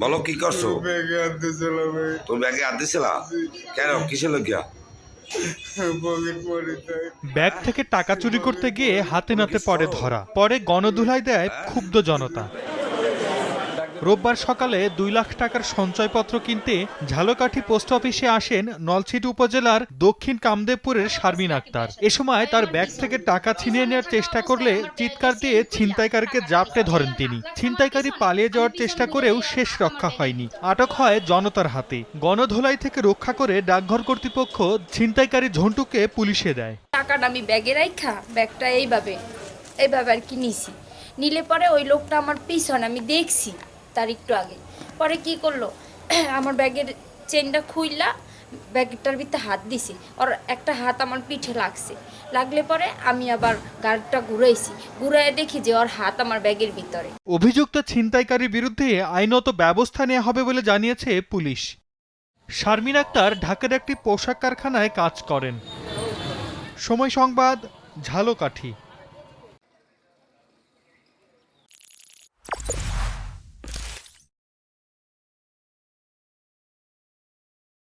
বলো কি করছো? ব্যাগে হাত দিয়েছিলাম। তুমি ব্যাগে হাত দিছিলা? কেন, কিসের লজ্ঞা? পকেট মারি তাই। ব্যাগ থেকে টাকা চুরি করতে গিয়ে হাতে নাতে পড়ে ধরা, পরে গণধুলাই দেয় ক্ষুব্ধ জনতা। রোববার সকালে 2 লাখ টাকার সঞ্চয়পত্র কিনতে ঝালকাঠি পোস্ট অফিসে আসেন নলছিটি উপজেলার দক্ষিণ কামদেবপুরের শারমিন আক্তার। এ সময় তার ব্যাগ থেকে টাকা ছিনিয়ে নেওয়ার চেষ্টা করলে চিৎকার দিয়ে ছিনতাইকারীকে জাপটে ধরেন তিনি। ছিনতাইকারী পালিয়ে যাওয়ার চেষ্টা করেও শেষ রক্ষা হয়নি, আটক হয় জনতার হাতে। গণধোলাই থেকে রক্ষা করে ডাকঘর কর্তৃপক্ষ ছিনতাইকারী ঝন্টুকে পুলিশে দেয়। টাকাটা আমি ব্যাগে রাখা ব্যাগটা এইভাবে আর কি নিছি, নিলে পরে ওই লোকটা আমার পিছনে আমি দেখছি তার একটু আগে। পরে কি করলো, আমার ব্যাগের চেনটা খুইলা ব্যাগটার ভিতরে হাত দিছি, আর একটা হাত আমার পিঠে লাগলে পরে আমি আবার গাড়িটা ঘুরাই দেখি যে ওর হাত আমার ব্যাগের ভিতরে। অভিযুক্ত ছিনতাইকারীর বিরুদ্ধে আইনত ব্যবস্থা নেওয়া হবে বলে জানিয়েছে পুলিশ। শারমিন আক্তার ঢাকার একটি পোশাক কারখানায় কাজ করেন। সময় সংবাদ, ঝালকাঠি।